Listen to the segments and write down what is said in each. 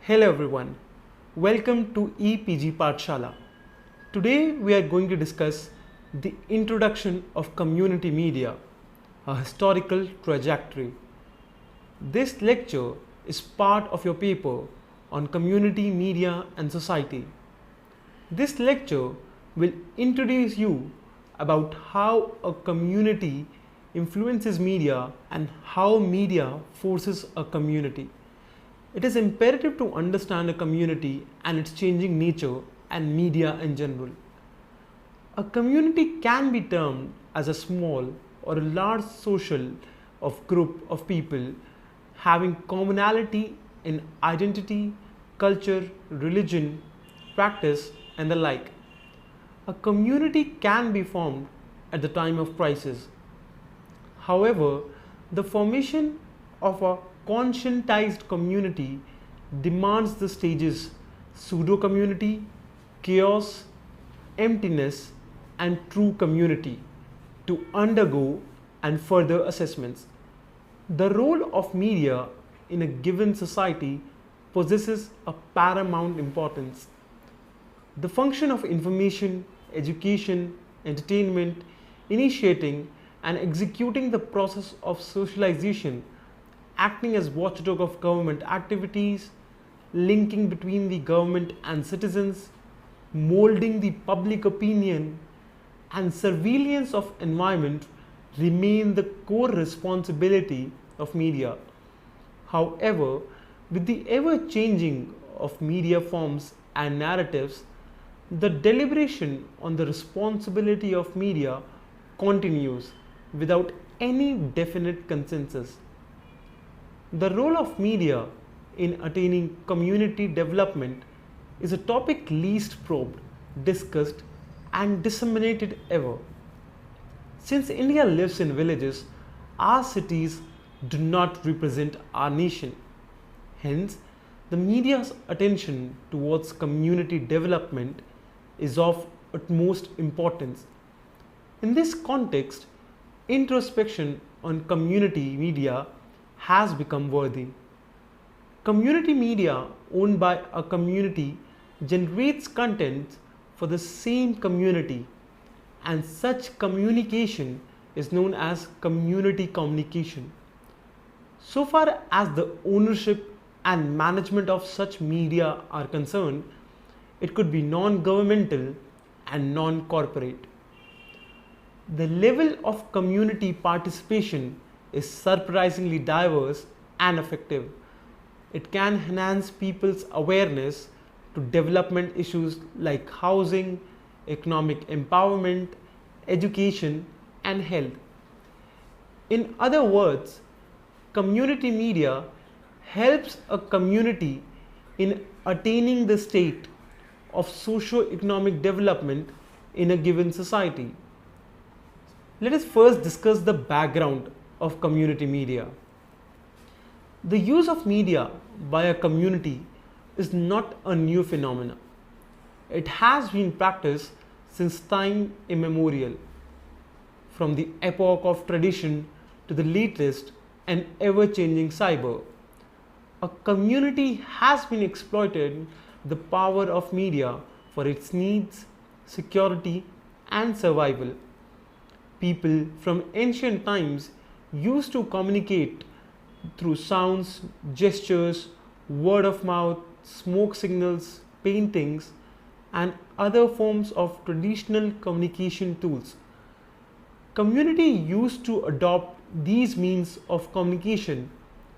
Hello everyone, welcome to EPG Pathshala. Today we are going to discuss the introduction of community media, a historical trajectory. This lecture is part of your paper on community media and society. This lecture will introduce you about how a community influences media and how media forces a community. It is imperative to understand a community and its changing nature and media in general. A community can be termed as a small or a large social of group of people having commonality in identity, culture, religion, practice and the like. A community can be formed at the time of crisis. However, the formation of a conscientized community demands the stages pseudo community, chaos, emptiness, and true community to undergo and further assessments. The role of media in a given society possesses a paramount importance. The function of information, education, entertainment, initiating and executing the process of socialization, acting as watchdog of government activities, linking between the government and citizens, molding the public opinion, and surveillance of environment remain the core responsibility of media. However, with the ever changing of media forms and narratives, the deliberation on the responsibility of media continues without any definite consensus. The role of media in attaining community development is a topic least probed, discussed, and disseminated ever. Since India lives in villages, our cities do not represent our nation. Hence, the media's attention towards community development is of utmost importance. In this context, introspection on community media has become worthy. Community media owned by a community generates content for the same community, and such communication is known as community communication. So far as the ownership and management of such media are concerned, it could be non-governmental and non-corporate. The level of community participation is surprisingly diverse and effective. It can enhance people's awareness to development issues like housing, economic empowerment, education, and health. In other words, community media helps a community in attaining the state of socio-economic development in a given society. Let us first discuss the background of community media. The use of media by a community is not a new phenomenon. It has been practiced since time immemorial, from the epoch of tradition to the latest and ever-changing cyber. A community has been exploiting the power of media for its needs, security, and survival. People from ancient times used to communicate through sounds, gestures, word of mouth, smoke signals, paintings, and other forms of traditional communication tools. Community used to adopt these means of communication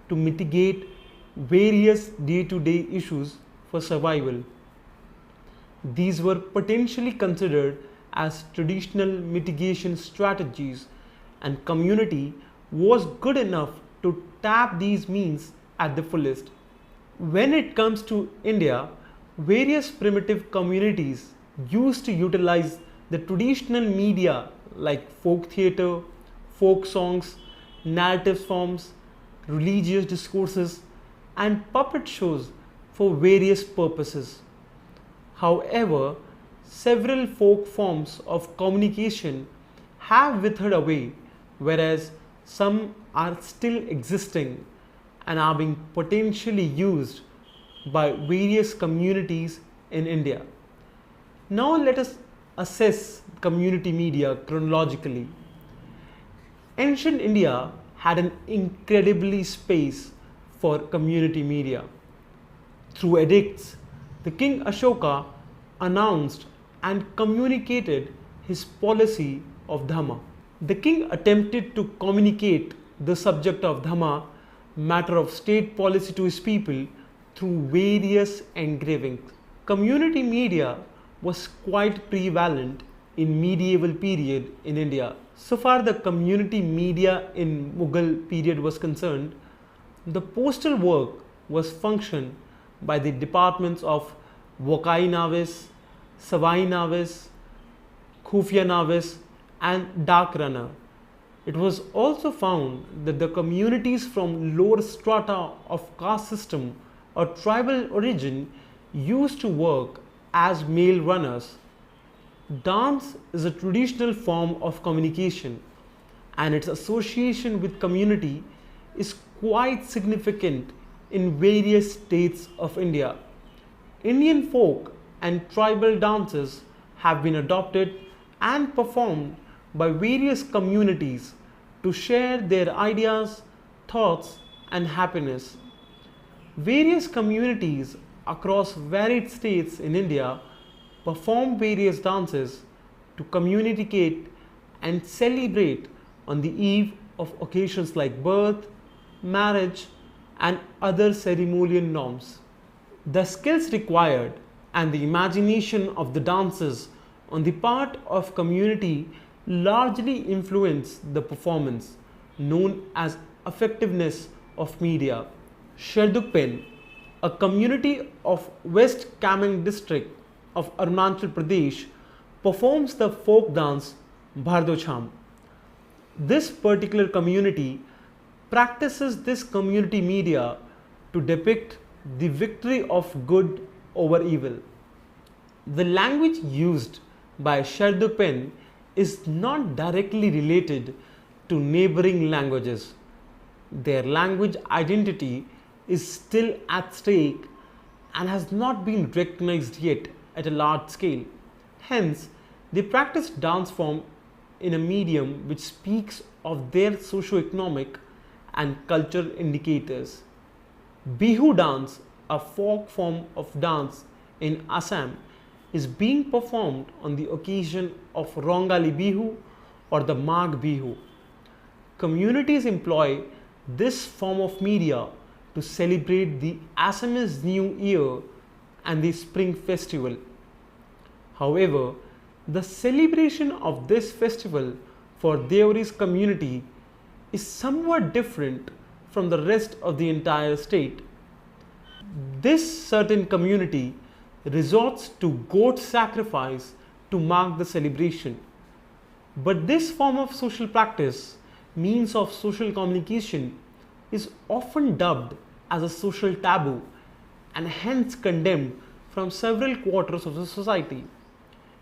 to mitigate various day-to-day issues for survival. These were potentially considered as traditional mitigation strategies, and community was good enough to tap these means at the fullest. When it comes to India, various primitive communities used to utilize the traditional media like folk theatre, folk songs, narrative forms, religious discourses, and puppet shows for various purposes. However, several folk forms of communication have withered away, whereas some are still existing and are being potentially used by various communities in India. Now let us assess community media chronologically. Ancient India had an incredibly space for community media. Through edicts, the king Ashoka announced and communicated his policy of Dhamma. The king attempted to communicate the subject of Dhamma, matter of state policy, to his people through various engravings. Community media was quite prevalent in medieval period in India. So far the community media in Mughal period was concerned, the postal work was functioned by the departments of Wokai Navis, Savai Navis, Khufia Navis and Dak Runner. It was also found that the communities from lower strata of caste system or tribal origin used to work as mail runners. Dance is a traditional form of communication and its association with community is quite significant in various states of India. Indian folk and tribal dances have been adopted and performed by various communities to share their ideas, thoughts and happiness. Various communities across varied states in India perform various dances to communicate and celebrate on the eve of occasions like birth, marriage and other ceremonial norms. The skills required and the imagination of the dances on the part of community largely influence the performance, known as effectiveness of media. Sherdukpen, a community of West Kameng district of Arunachal Pradesh, performs the folk dance Bhardocham. This particular community practices this community media to depict the victory of good over evil. The language used by Sherdukpen is not directly related to neighboring languages. Their language identity is still at stake and has not been recognized yet at a large scale. Hence, they practice dance form in a medium which speaks of their socio-economic and cultural indicators. Bihu dance, a folk form of dance in Assam, is being performed on the occasion of Rongali Bihu or the Magh Bihu. Communities employ this form of media to celebrate the Assamese New Year and the Spring Festival. However, the celebration of this festival for Deoris community is somewhat different from the rest of the entire state. This certain community resorts to goat sacrifice to mark the celebration. But this form of social practice, means of social communication, is often dubbed as a social taboo and hence condemned from several quarters of the society.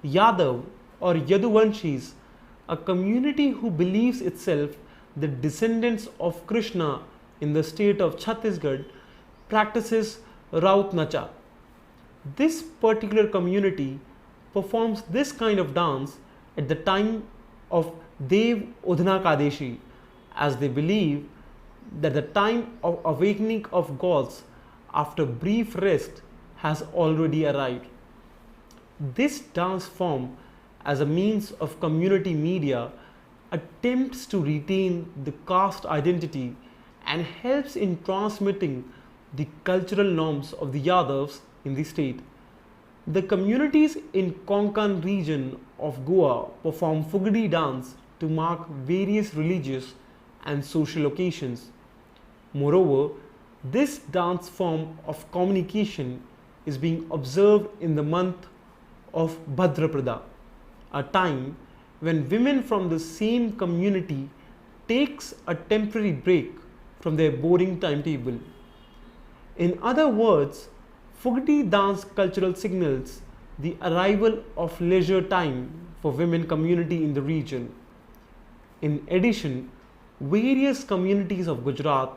Yadav or Yaduvanshis, a community who believes itself the descendants of Krishna in the state of Chhattisgarh, practices Raut Nacha. This particular community performs this kind of dance at the time of Dev Udhna Kadeshi, as they believe that the time of awakening of gods after brief rest has already arrived. This dance form, as a means of community media, attempts to retain the caste identity and helps in transmitting the cultural norms of the Yadavs in the state. The communities in Konkan region of Goa perform Fugdi dance to mark various religious and social occasions. Moreover, this dance form of communication is being observed in the month of Bhadrapada, a time when women from the same community takes a temporary break from their boring timetable. In other words, Fugdi dance cultural signals the arrival of leisure time for women community in the region. In addition, various communities of Gujarat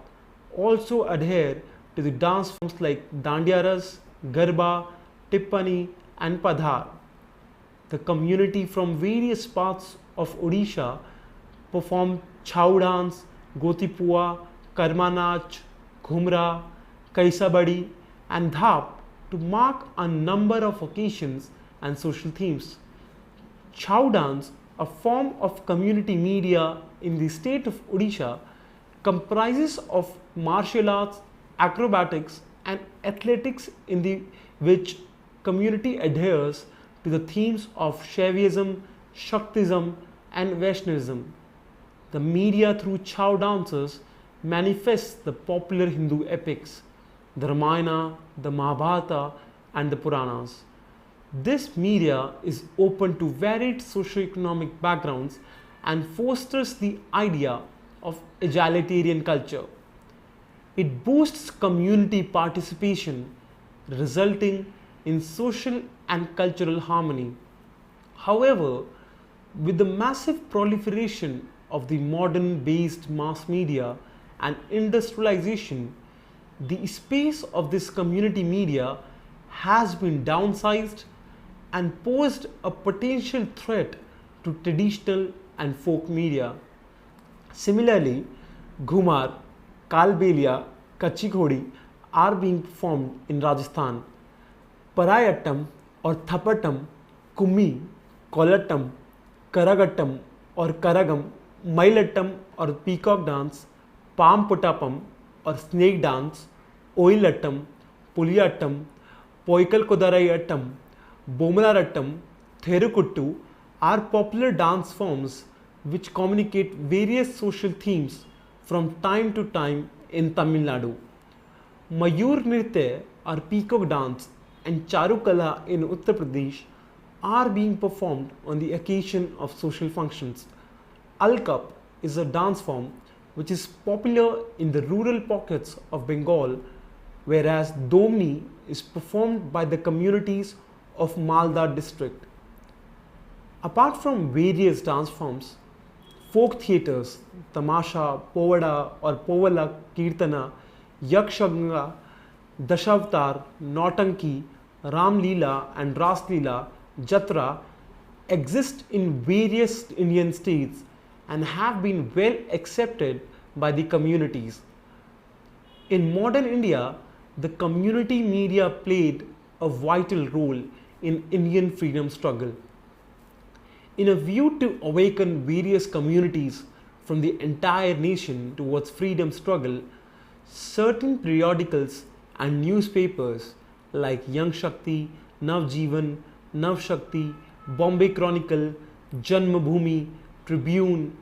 also adhere to the dance forms like Dandiya Ras, Garba, Tippani, and Padhar. The community from various parts of Odisha perform Chhau dance, Gotipua, Karma Nach, Ghumra, Kaisabadi, and Dhap to mark a number of occasions and social themes. Chhau dance, a form of community media in the state of Odisha, comprises of martial arts, acrobatics, and athletics in the which community adheres to the themes of Shaivism, Shaktism, and Vaishnavism. The media through Chhau dances manifests the popular Hindu epics, the Ramayana, the Mahabharata, and the Puranas. This media is open to varied socio-economic backgrounds and fosters the idea of egalitarian culture. It boosts community participation, resulting in social and cultural harmony. However, with the massive proliferation of the modern based mass media and industrialization, the space of this community media has been downsized and posed a potential threat to traditional and folk media. Similarly, Ghumar, Kalbelia, Kachi Ghodi are being performed in Rajasthan. Parayattam or Thapattam, Kummi, Kolattam, Karagattam or Karagam, Mailattam or peacock dance, Palm Puttapam or snake dance, Oilattam, Puliyattam, Poikal Kodarayattam, Bomalarattam, Therukuttu are popular dance forms which communicate various social themes from time to time in Tamil Nadu. Mayur Nritya or peacock dance and Charukala in Uttar Pradesh are being performed on the occasion of social functions. Alkap is a dance form which is popular in the rural pockets of Bengal, whereas Domni is performed by the communities of Malda district. Apart from various dance forms, folk theatres, Tamasha, Povada or Povala Kirtana, Yakshaganga, Dashavtar, Nautanki, Ram Leela and Ras Leela, Jatra exist in various Indian states and have been well accepted by the communities. In modern India, the community media played a vital role in Indian freedom struggle. In a view to awaken various communities from the entire nation towards freedom struggle, certain periodicals and newspapers like Young Shakti, Navjeevan, Navshakti, Bombay Chronicle, Janmabhoomi, Tribune,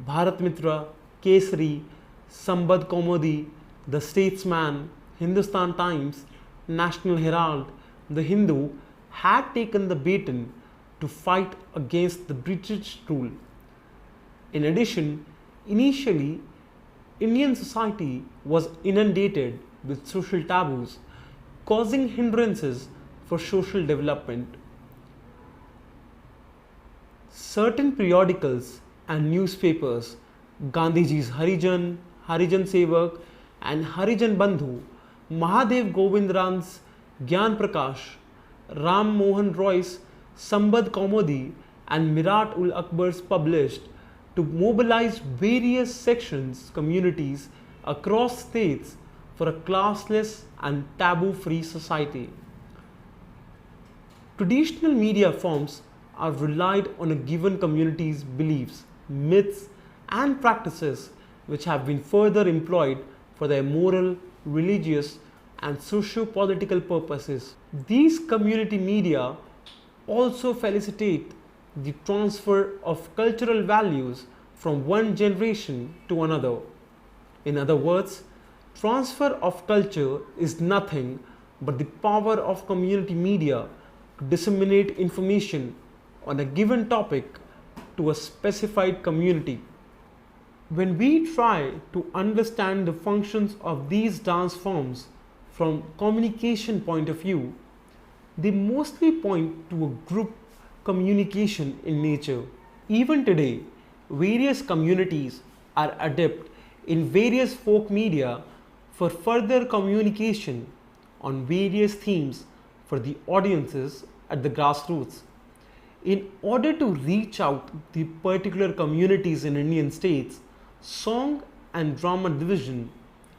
Bharat Mitra, Kesari, Sambad Kaumudi, The Statesman, Hindustan Times, National Herald, The Hindu had taken the baton to fight against the British rule. In addition, initially, Indian society was inundated with social taboos, causing hindrances for social development. Certain periodicals and newspapers, Gandhiji's Harijan, Harijan Sevak, and Harijan Bandhu, Mahadev Govindran's Gyan Prakash, Ram Mohan Roy's Sambad Kaumudi, and Mirat ul Akbar's published to mobilize various sections, communities across states for a classless and taboo-free society. Traditional media forms are relied on a given community's beliefs, myths, and practices which have been further employed for their moral, religious, and socio-political purposes. These community media also facilitate the transfer of cultural values from one generation to another. In other words, transfer of culture is nothing but the power of community media to disseminate information on a given topic to a specified community. When we try to understand the functions of these dance forms from communication point of view, they mostly point to a group communication in nature. Even today, various communities are adept in various folk media for further communication on various themes for the audiences at the grassroots. In order to reach out the particular communities in Indian states, Song and Drama Division,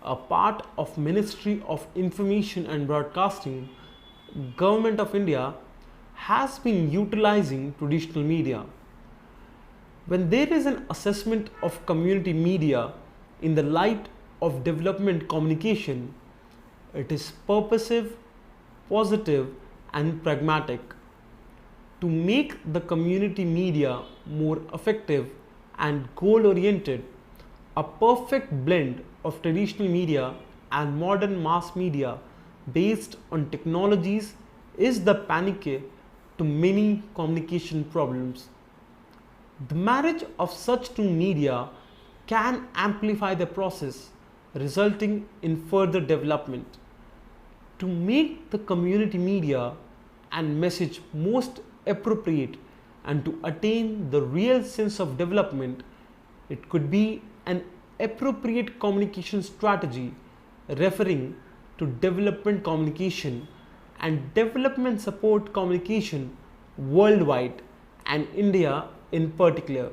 a part of Ministry of Information and Broadcasting, Government of India, has been utilizing traditional media. When there is an assessment of community media in the light of development communication, it is purposive, positive, and pragmatic. To make the community media more effective and goal oriented, a perfect blend of traditional media and modern mass media based on technologies is the panacea to many communication problems. The marriage of such two media can amplify the process, resulting in further development. To make the community media and message most appropriate and to attain the real sense of development, it could be an appropriate communication strategy referring to development communication and development support communication worldwide and India in particular.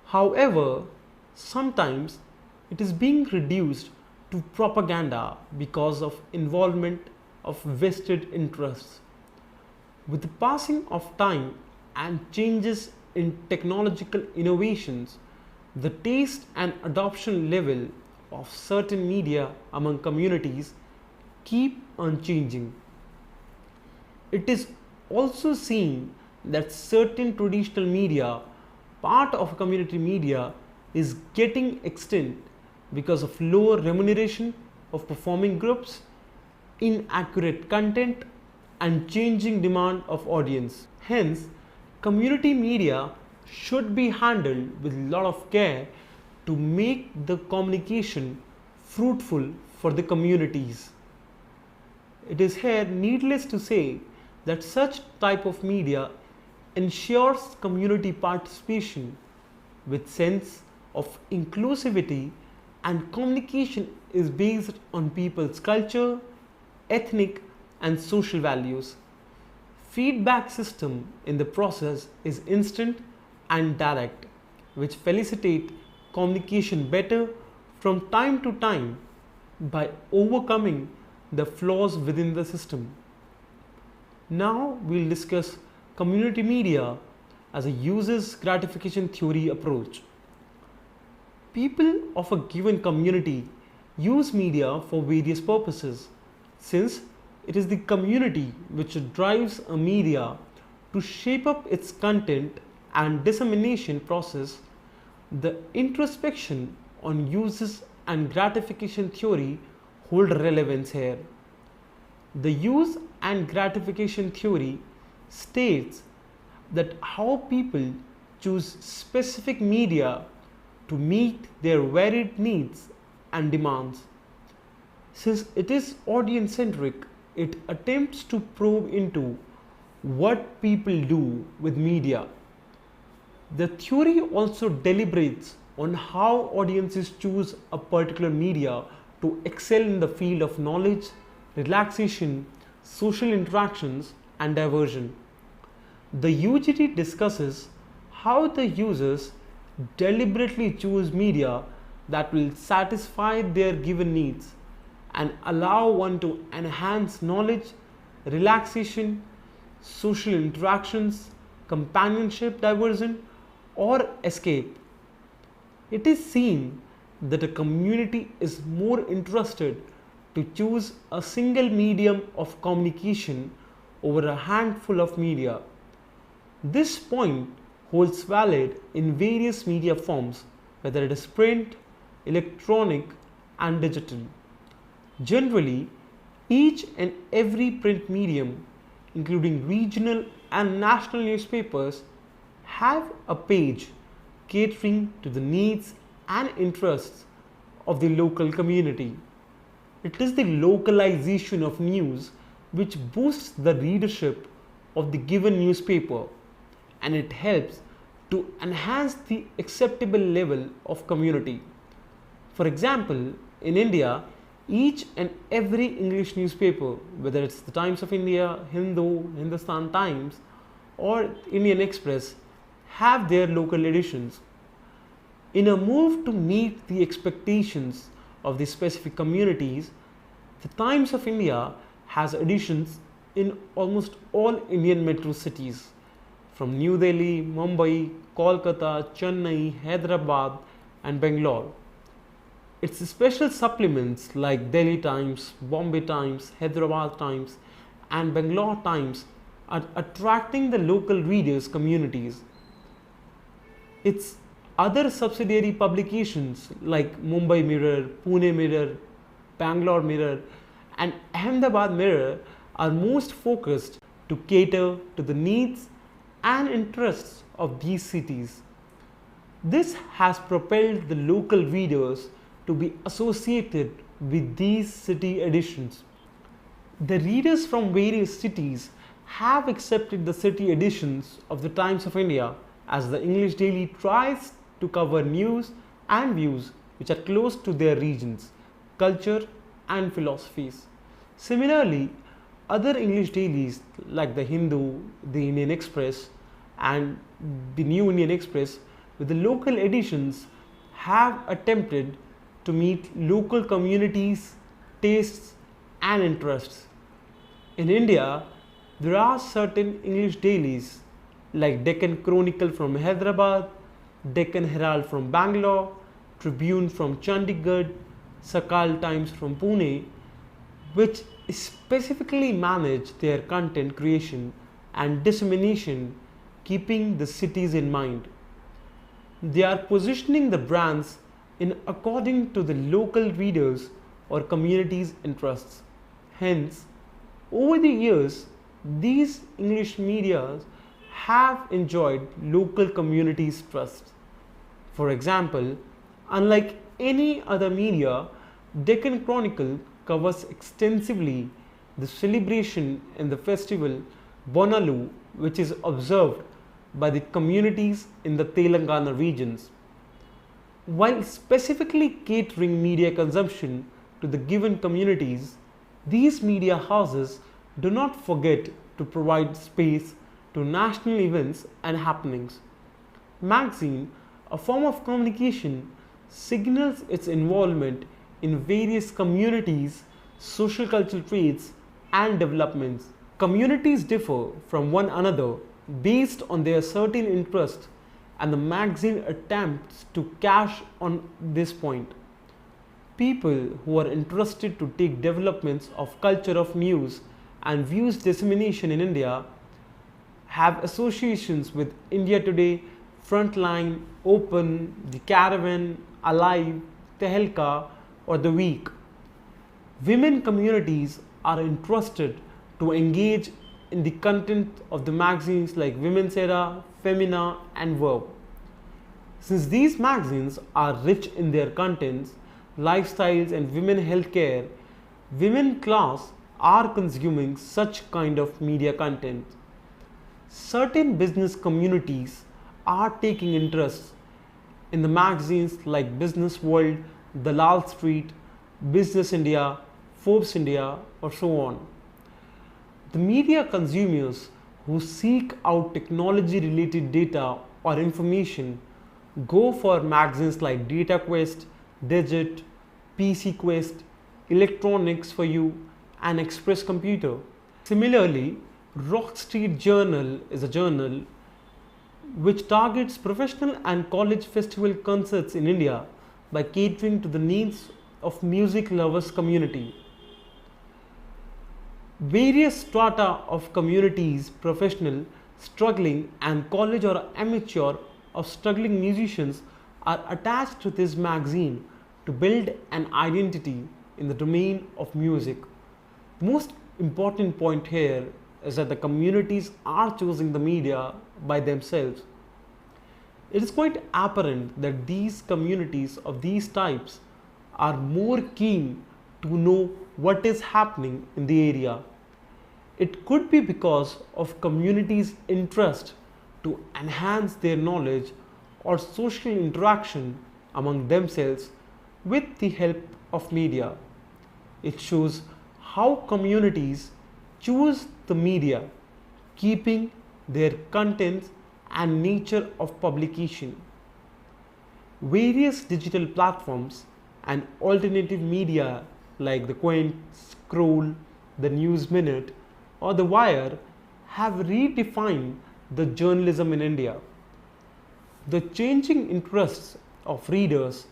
However, sometimes it is being reduced to propaganda because of involvement of vested interests. With the passing of time and changes in technological innovations, the taste and adoption level of certain media among communities keep on changing. It is also seen that certain traditional media, part of community media, is getting extinct because of lower remuneration of performing groups, inaccurate content, and changing demand of audience. Hence, community media should be handled with a lot of care to make the communication fruitful for the communities. It is here needless to say that such type of media ensures community participation with sense of inclusivity, and communication is based on people's culture, ethnic and social values. Feedback system in the process is instant and direct, which facilitate communication better from time to time by overcoming the flaws within the system. Now we'll discuss community media as a user's gratification theory approach. People of a given community use media for various purposes. Since it is the community which drives a media to shape up its content and dissemination process, the introspection on uses and gratification theory hold relevance here. The use and gratification theory states that how people choose specific media to meet their varied needs and demands. Since it is audience centric, it attempts to probe into what people do with media. The theory also deliberates on how audiences choose a particular media to excel in the field of knowledge, relaxation, social interactions, and diversion. The UGT discusses how the users deliberately choose media that will satisfy their given needs and allow one to enhance knowledge, relaxation, social interactions, companionship, diversion, or escape. It is seen that a community is more interested to choose a single medium of communication over a handful of media. This point holds valid in various media forms, whether it is print, electronic, and digital. Generally, each and every print medium, including regional and national newspapers, have a page catering to the needs and interests of the local community. It is the localization of news which boosts the readership of the given newspaper, and it helps to enhance the acceptable level of community. For example, in India, Each and every English newspaper, whether it's the Times of India, Hindu, Hindustan Times, or Indian Express, have their local editions. In a move to meet the expectations of the specific communities, the Times of India has editions in almost all Indian metro cities, from New Delhi, Mumbai, Kolkata, Chennai, Hyderabad, and Bangalore. Its special supplements like Delhi Times, Bombay Times, Hyderabad Times, and Bangalore Times are attracting the local readers' communities. Its other subsidiary publications like Mumbai Mirror, Pune Mirror, Bangalore Mirror, and Ahmedabad Mirror are most focused to cater to the needs and interests of these cities. This has propelled the local readers to be associated with these city editions. The readers from various cities have accepted the city editions of the Times of India as the English daily tries to cover news and views which are close to their regions, culture, and philosophies. Similarly, other English dailies like the Hindu, the Indian Express, and the New Indian Express with the local editions have attempted to meet local communities' tastes and interests. In India, there are certain English dailies like Deccan Chronicle from Hyderabad, Deccan Herald from Bangalore, Tribune from Chandigarh, Sakal Times from Pune, which specifically manage their content creation and dissemination, keeping the cities in mind. They are positioning the brands in according to the local readers or communities' interests. Hence, over the years, these English media have enjoyed local communities' trust. For example, unlike any other media, Deccan Chronicle covers extensively the celebration in the festival Bonalu, which is observed by the communities in the Telangana regions. While specifically catering media consumption to the given communities, these media houses do not forget to provide space to national events and happenings. Magazine, a form of communication, signals its involvement in various communities, social cultural traits, and developments. Communities differ from one another based on their certain interests, and the magazine attempts to cash on this point. People who are interested to take developments of culture of news and views dissemination in India have associations with India Today, Frontline, Open, The Caravan, Alive, Tehelka, or The Week. Women communities are interested to engage in the content of the magazines like Women's Era, Femina, and Verb. Since these magazines are rich in their contents, lifestyles, and women healthcare, women class are consuming such kind of media content. Certain business communities are taking interest in the magazines like Business World, Dalal Street, Business India, Forbes India, or so on. The media consumers who seek out technology related data or information go for magazines like Data Quest, Digit, PC Quest, Electronics for You, and Express Computer. Similarly, Rock Street Journal is a journal which targets professional and college festival concerts in India by catering to the needs of music lovers community. Various strata of communities, professional, struggling, and college or amateur of struggling musicians are attached to this magazine to build an identity in the domain of music. The most important point here is that the communities are choosing the media by themselves. It is quite apparent that these communities of these types are more keen to know what is happening in the area. It could be because of communities' interest to enhance their knowledge or social interaction among themselves with the help of media. It shows how communities choose the media, keeping their contents and nature of publication. Various digital platforms and alternative media like the Quint, Scroll, the News Minute, or the Wire have redefined the journalism in India. The changing interests of readers,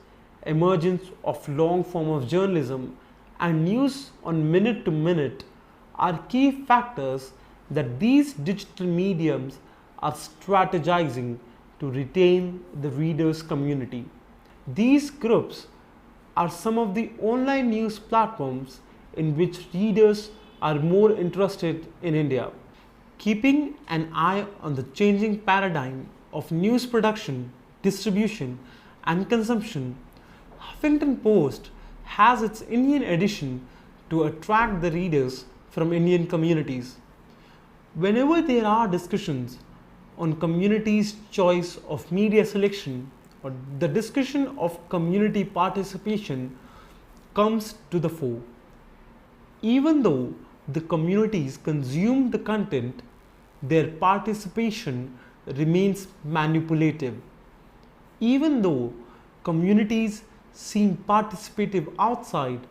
emergence of long form of journalism, and news on minute to minute are key factors that these digital mediums are strategizing to retain the readers' community. These groups are some of the online news platforms in which readers are more interested in India. Keeping an eye on the changing paradigm of news production, distribution, and consumption, Huffington Post has its Indian edition to attract the readers from Indian communities. Whenever there are discussions on communities' choice of media selection or the discussion of community participation comes to the fore. Even though the communities consume the content, their participation remains manipulative. Even though communities seem participative outside,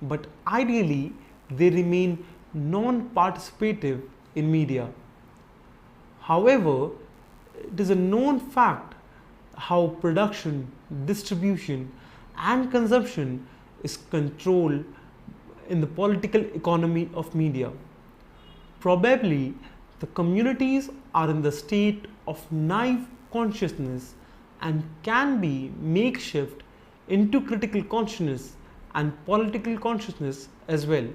but ideally they remain non-participative in media. However, it is a known fact how production, distribution, and consumption is controlled in the political economy of media. Probably the communities are in the state of naive consciousness and can be makeshift into critical consciousness and political consciousness as well.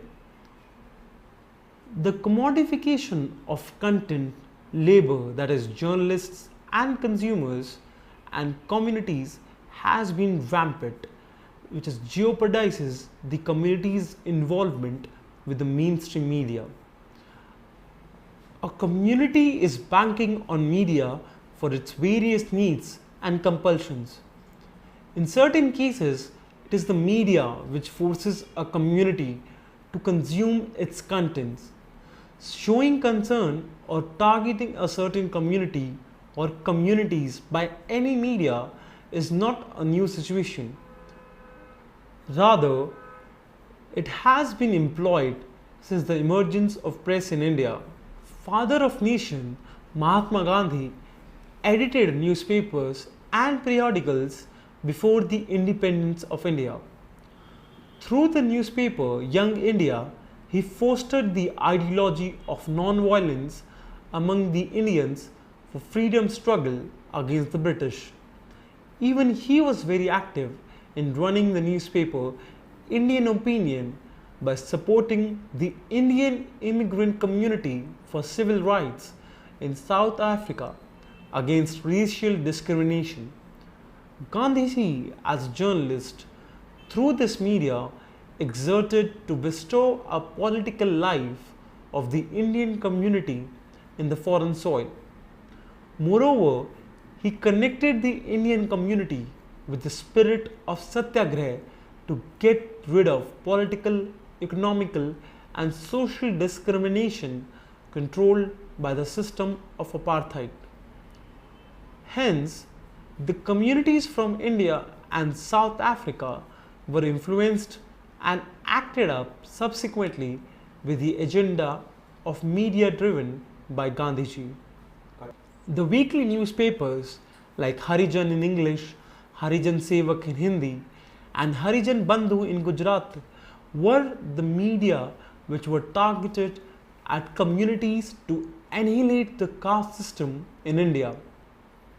The commodification of content, labor, that is journalists and consumers and communities, has been rampant, which jeopardizes the community's involvement with the mainstream media. A community is banking on media for its various needs and compulsions. In certain cases, it is the media which forces a community to consume its contents. Showing concern or targeting a certain community or communities by any media is not a new situation. Rather, it has been employed since the emergence of press in India. Father of nation Mahatma Gandhi edited newspapers and periodicals before the independence of India. Through the newspaper Young India, he fostered the ideology of non-violence among the Indians for freedom struggle against the British. Even he was very active in running the newspaper Indian Opinion by supporting the Indian immigrant community for civil rights in South Africa against racial discrimination. Gandhiji, as a journalist, through this media, exerted to bestow a political life of the Indian community in the foreign soil. Moreover, he connected the Indian community with the spirit of Satyagraha to get rid of political, economical, and social discrimination controlled by the system of apartheid. Hence, the communities from India and South Africa were influenced and acted up subsequently with the agenda of media driven by Gandhiji. The weekly newspapers like Harijan in English, Harijan Sevak in Hindi, and Harijan Bandhu in Gujarat were the media which were targeted at communities to annihilate the caste system in India.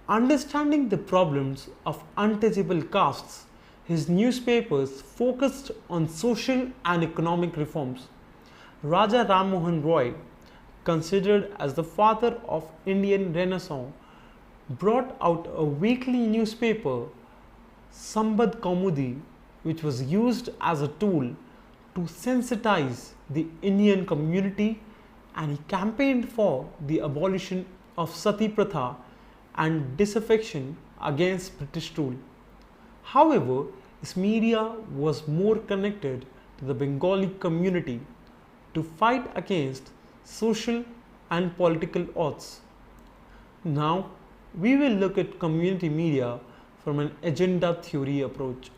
Understanding the problems of untouchable castes, his newspapers focused on social and economic reforms. Raja Ram Mohan Roy, considered as the father of Indian Renaissance, brought out a weekly newspaper, Sambad Kaumudi, which was used as a tool to sensitize the Indian community, and he campaigned for the abolition of Sati Pratha and disaffection against British rule. However, his media was more connected to the Bengali community to fight against social and political odds. Now, we will look at community media from an agenda theory approach.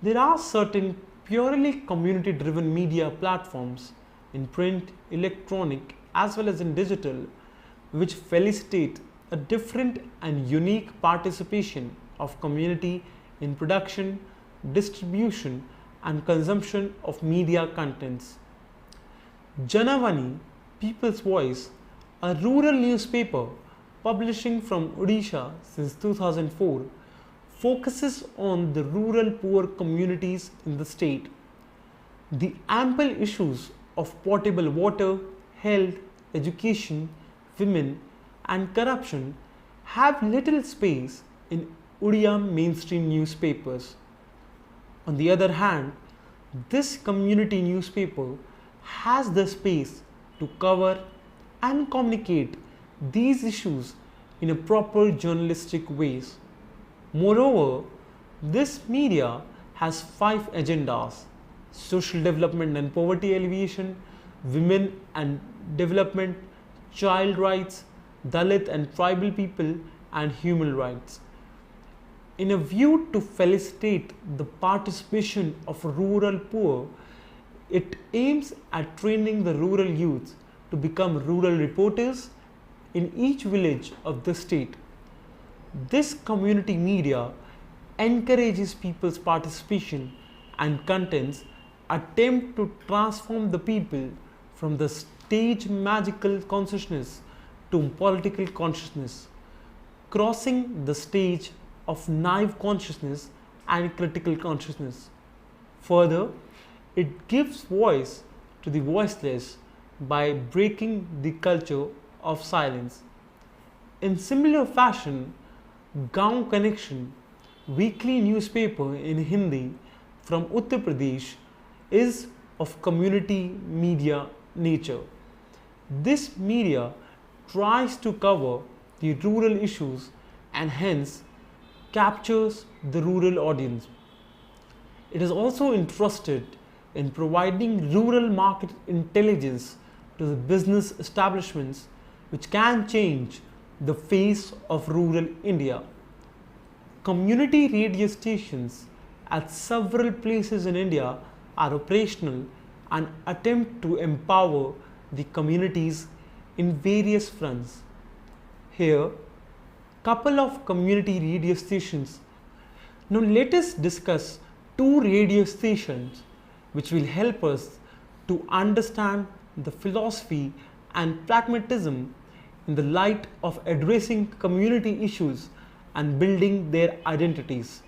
There are certain purely community driven media platforms in print, electronic, as well as in digital, which facilitate a different and unique participation of community in production, distribution, and consumption of media contents. Janavani, People's Voice, a rural newspaper publishing from Odisha since 2004, focuses on the rural poor communities in the state. The ample issues of potable water, health, education, women, and corruption have little space in Odia mainstream newspapers. On the other hand, this community newspaper has the space to cover and communicate these issues in a proper journalistic ways. Moreover, this media has 5 agendas: social development and poverty alleviation, women and development, child rights, Dalit and tribal people, and human rights. In a view to facilitate the participation of rural poor, it aims at training the rural youth to become rural reporters in each village of the state. This community media encourages people's participation, and contents attempt to transform the people from the stage magical consciousness to political consciousness, crossing the stage of naive consciousness and critical consciousness. Further, it gives voice to the voiceless by breaking the culture of silence. In similar fashion, Gaon Connection, weekly newspaper in Hindi from Uttar Pradesh, is of community media nature. This media tries to cover the rural issues and hence captures the rural audience. It is also interested in providing rural market intelligence to the business establishments which can change the face of rural India. Community radio stations at several places in India are operational and attempt to empower the communities in various fronts. Here, couple of community radio stations. Now let us discuss 2 radio stations which will help us to understand the philosophy and pragmatism in the light of addressing community issues and building their identities.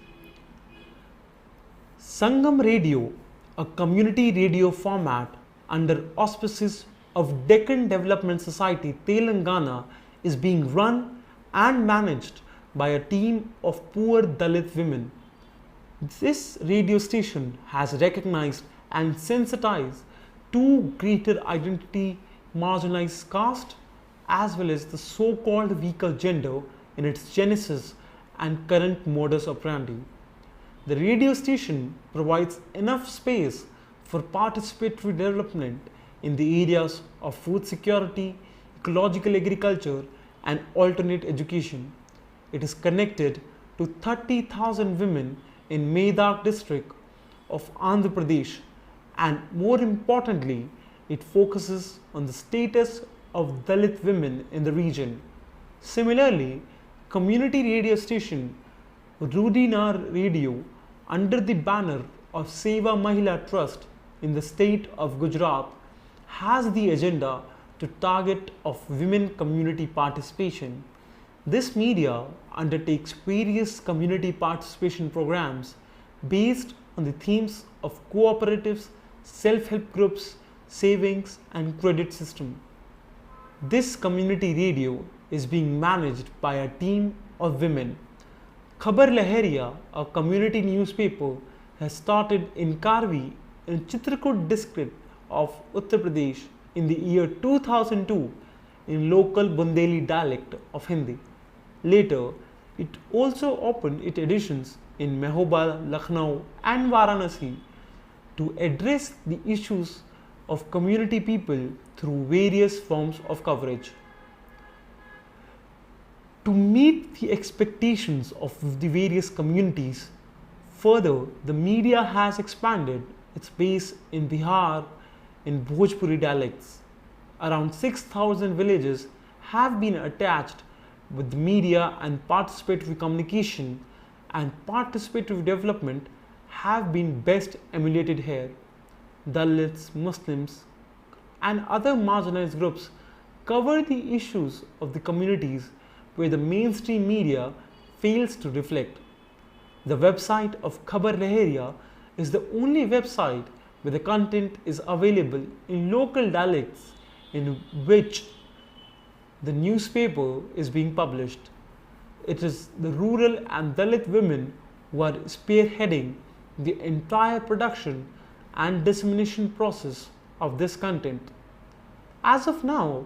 Sangam Radio, a community radio format under auspices of Deccan Development Society, Telangana, is being run and managed by a team of poor Dalit women. This radio station has recognized and sensitized 2 greater identity marginalized caste as well as the so-called weaker gender in its genesis and current modus operandi. The radio station provides enough space for participatory development in the areas of food security, ecological agriculture, and alternate education. It is connected to 30,000 women in Medak district of Andhra Pradesh, and more importantly, it focuses on the status of Dalit women in the region. Similarly, community radio station Rudinar Radio under the banner of Seva Mahila Trust in the state of Gujarat has the agenda to target of women community participation. This media undertakes various community participation programs based on the themes of cooperatives, self-help groups, savings and credit system. This community radio is being managed by a team of women. Khabar Lahariya, a community newspaper, has started in Karvi in Chitrakoot district of Uttar Pradesh in the year 2002 in local Bundeli dialect of Hindi. Later, it also opened its editions in Mehobal, Lucknow and Varanasi. to address the issues of community people through various forms of coverage. To meet the expectations of the various communities, further, the media has expanded its base in Bihar in Bhojpuri dialects. Around 6,000 villages have been attached with the media, and participatory communication and participative development have been best emulated here. Dalits, Muslims, and other marginalized groups cover the issues of the communities where the mainstream media fails to reflect. The website of Khabar Lahariya is the only website where the content is available in local dialects in which the newspaper is being published. It is the rural and Dalit women who are spearheading the entire production and dissemination process of this content. As of now,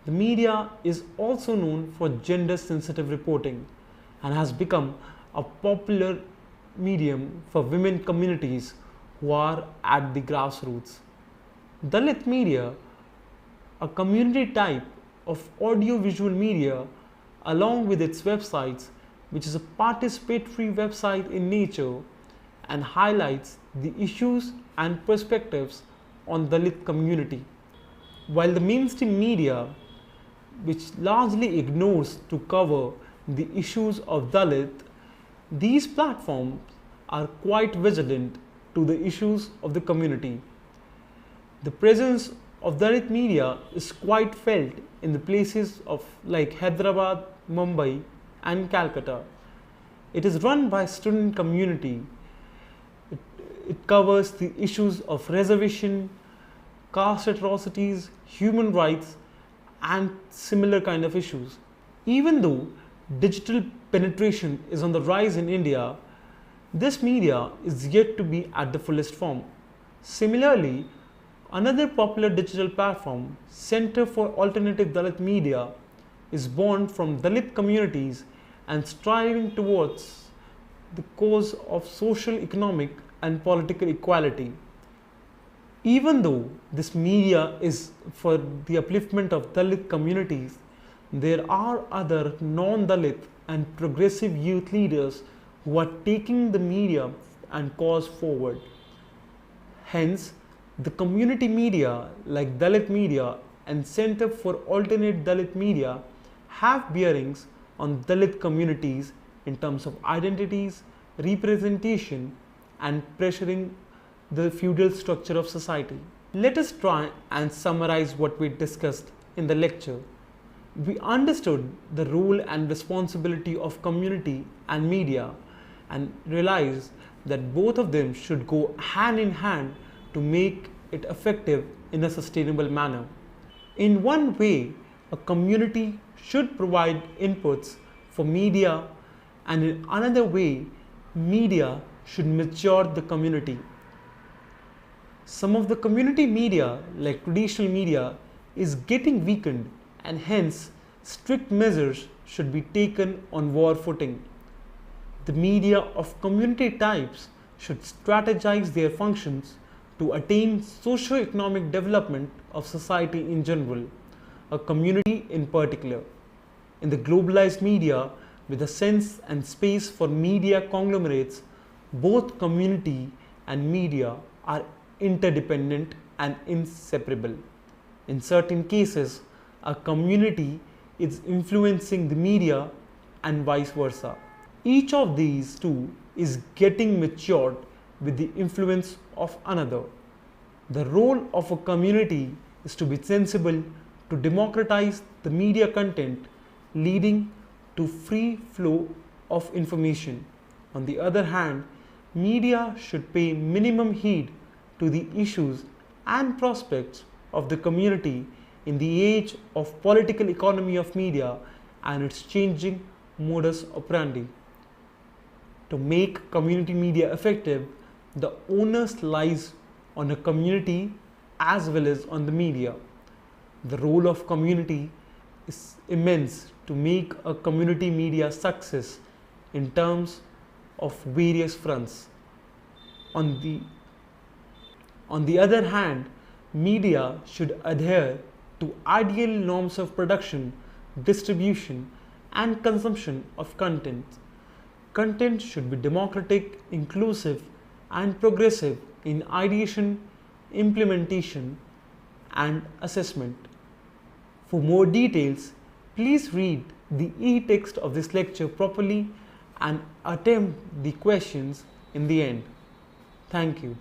the media is also known for gender sensitive reporting and has become a popular medium for women communities who are at the grassroots. Dalit media, a community type of audio-visual media, along with its websites, which is a participatory website in nature and highlights the issues and perspectives on Dalit community. While the mainstream media, which largely ignores to cover the issues of Dalit, these platforms are quite vigilant to the issues of the community. The presence of Dalit media is quite felt in the places of like Hyderabad, Mumbai and Calcutta. It is run by a student community. It covers the issues of reservation, caste atrocities, human rights and similar kind of issues. Even though digital penetration is on the rise in India, this media is yet to be at the fullest form. Similarly, another popular digital platform, Center for Alternative Dalit Media, is born from Dalit communities and striving towards the cause of social, economic and political equality. Even though this media is for the upliftment of Dalit communities, there are other non-Dalit and progressive youth leaders who are taking the media and cause forward. Hence, the community media like Dalit Media and Center for Alternate Dalit Media have bearings on Dalit communities in terms of identities, representation and pressuring the feudal structure of society. Let us try and summarize what we discussed in the lecture. We understood the role and responsibility of community and media and realized that both of them should go hand in hand to make it effective in a sustainable manner. In one way, a community should provide inputs for media, and in another way, media should mature the community. Some of the community media, like traditional media, is getting weakened, and hence strict measures should be taken on war footing. The media of community types should strategize their functions to attain socio-economic development of society in general, a community in particular. In the globalized media, with a sense and space for media conglomerates, both community and media are interdependent and inseparable. In certain cases, a community is influencing the media and vice versa. Each of these two is getting matured with the influence of another. The role of a community is to be sensible, to democratize the media content, leading to free flow of information. On the other hand, media should pay minimum heed to the issues and prospects of the community in the age of political economy of media and its changing modus operandi. To make community media effective, the onus lies on a community as well as on the media. The role of community is immense to make a community media success in terms of various fronts. On the On the other hand, media should adhere to ideal norms of production, distribution, and consumption of content. Content should be democratic, inclusive, and progressive in ideation, implementation, and assessment. For more details, please read the e-text of this lecture properly and attempt the questions in the end. Thank you.